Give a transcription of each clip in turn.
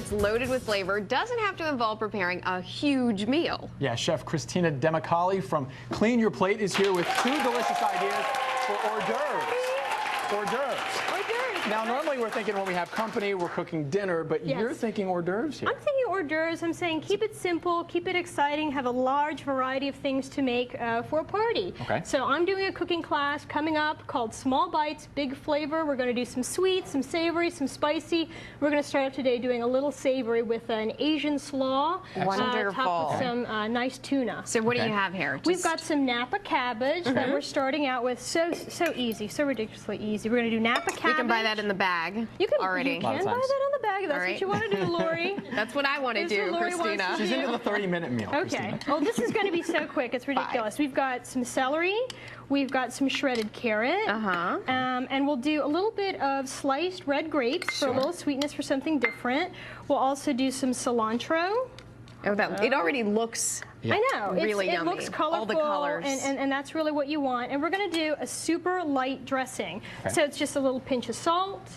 that's loaded with flavor doesn't have to involve preparing a huge meal. Yeah, Chef Christina Dimacali from Clean Your Plate is here with 2 delicious ideas for hors d'oeuvres. Hors d'oeuvres. Now, normally we're thinking when we have company, we're cooking dinner, but you're thinking hors d'oeuvres here. I'm thinking hors d'oeuvres. I'm saying keep it simple, keep it exciting, have a large variety of things to make for a party. Okay. So I'm doing a cooking class coming up called Small Bites, Big Flavor. We're going to do some sweet, some savory, some spicy. We're going to start off today doing a little savory with an Asian slaw. Wonderful. Topped with some nice tuna. So what do you have here? We've got some Napa cabbage that we're starting out with. So easy, so ridiculously easy. We're going to do Napa cabbage. You can buy that in the bag already. You can buy that on the bag if that's what you want to do, Lori. That's what I want to do, Christina. She's into the 30-minute meal. Okay. Christina. Well, this is going to be so quick. It's ridiculous. We've got some celery. We've got some shredded carrot. And we'll do a little bit of sliced red grapes for a little sweetness for something different. We'll also do some cilantro. Oh, it already looks I know. really it yummy. looks colorful. All the colors. And that's really what you want. And we're going to do a super light dressing. So it's just a little pinch of salt.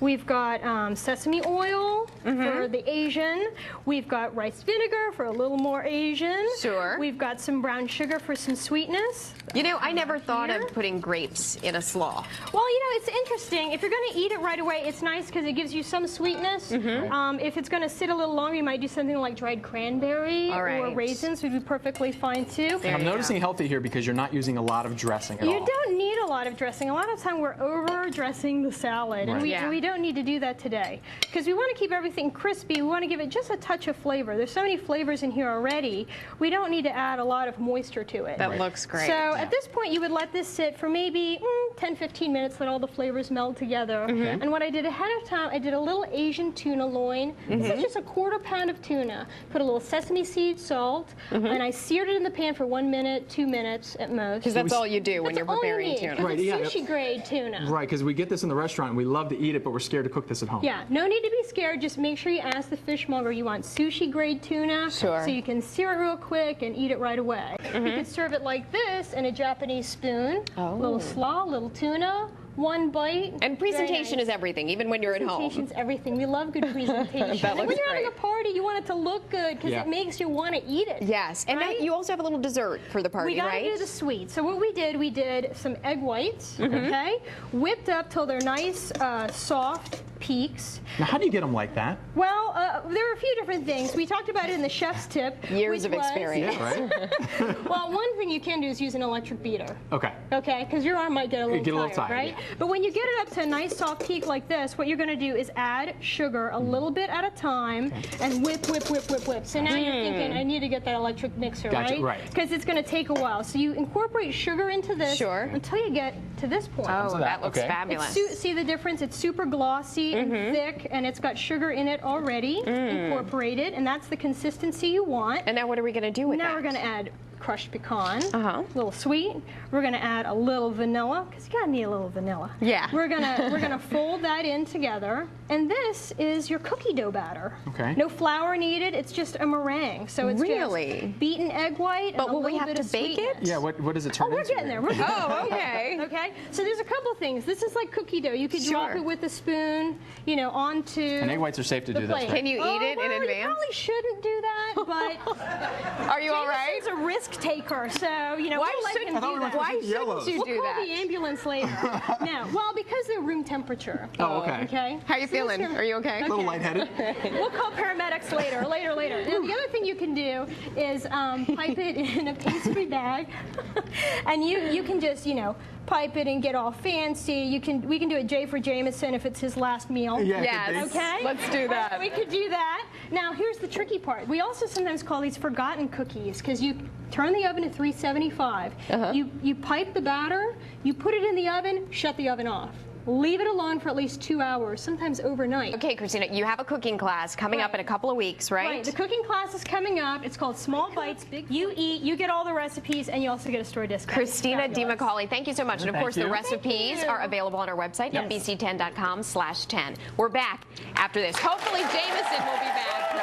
We've got sesame oil for the Asian. We've got rice vinegar for a little more Asian. Sure. We've got some brown sugar for some sweetness. You know, I never thought of putting grapes in a slaw. Well, you know, it's interesting. If you're going to eat it right away, it's nice because it gives you some sweetness. If it's going to sit a little longer, you might do something like dried cranberry or raisins would be perfectly fine too. I'm noticing healthy here because you're not using a lot of dressing at all. You don't need a lot of dressing. A lot of time we're over dressing the salad, and we don't need to do that today because we want to keep everything crispy. We want to give it just a touch of flavor. There's so many flavors in here already. We don't need to add a lot of moisture to it. That looks great. So at this point, you would let this sit for maybe 10-15 minutes, let all the flavors meld together. And what I did ahead of time, I did a little Asian tuna loin. This is just a 1/4 pound of tuna. Put a little sesame seed, salt, and I seared it in the pan for 1 minute, 2 minutes at most. Because that's all you do when you're preparing tuna. Right, it's sushi grade tuna. Right, because we get this in the restaurant and we love to eat it, but we're scared to cook this at home. Yeah, no need to be scared. Just make sure you ask the fishmonger you want sushi grade tuna. Sure. So you can sear it real quick and eat it right away. You could serve it like this in a Japanese spoon. Little slaw, little tuna. 1 bite. And presentation is everything, even when you're at home. Presentation's everything. We love good presentation. That looks when you're great. having a party, you want it to look good because it makes you want to eat it. Yes, and now you also have a little dessert for the party, we gotta right? do the sweet. So what we did some egg whites, okay, whipped up till they're nice, soft peaks. Now, how do you get them like that? Well, there are a few different things. We talked about it in the chef's tip. Years of experience. Yeah, right? Well, one thing you can do is use an electric beater. Okay. Okay, because your arm might get a little tired, right? Yeah. But when you get it up to a nice soft peak like this, what you're going to do is add sugar a little bit at a time and whip, whip, whip, whip, whip. So now you're thinking, I need to get that electric mixer, Gotcha, right? Because it's going to take a while. So you incorporate sugar into this until you get to this point. Oh, that looks fabulous. See the difference? It's super glossy and thick, and it's got sugar in it already incorporated, and that's the consistency you want. And now what are we going to do with that? Now we're going to add crushed pecan, a little sweet. We're going to add a little vanilla because you gotta need a little vanilla. Yeah. We're gonna fold that in together, and this is your cookie dough batter. Okay. No flour needed. It's just a meringue. So it's just beaten egg white. But and will we little have bit to of bake sweetness. it? Yeah. What does it turn into? We're getting there. We're getting there. Okay. Okay. So there's a couple things. This is like cookie dough. You could drop it with a spoon, you know, onto. And egg whites are safe to do this. plate. Can you eat it in advance? You probably shouldn't do that, but. Are you all right? Jameson's a risk taker, so you know. Why we'll shouldn't let him do that. Why shouldn't you do We'll call that? the ambulance later. No, well, because they're room temperature. Oh, okay. Okay. How you feeling? Are you okay? A little lightheaded. We'll call paramedics later. Now, the other thing you can do is pipe it in a pastry bag, and you can just, you know, pipe it and get all fancy. We can do a J for Jameson if it's his last meal. Yeah, yes. Okay. Let's do that. We could do that. Now here's the tricky part. We also sometimes call these forgotten cookies because you turn the oven to 375. You pipe the batter, you put it in the oven, shut the oven off. Leave it alone for at least 2 hours, sometimes overnight. Okay, Christina, you have a cooking class coming up in a couple of weeks, right? Right. The cooking class is coming up. It's called Small Bites, Big. You eat, you get all the recipes, and you also get a store discount. Christina Dimacali, thank you so much. And of course, the recipes are available on our website, NBC10.com/10. We're back after this. Hopefully, Jameson will be back.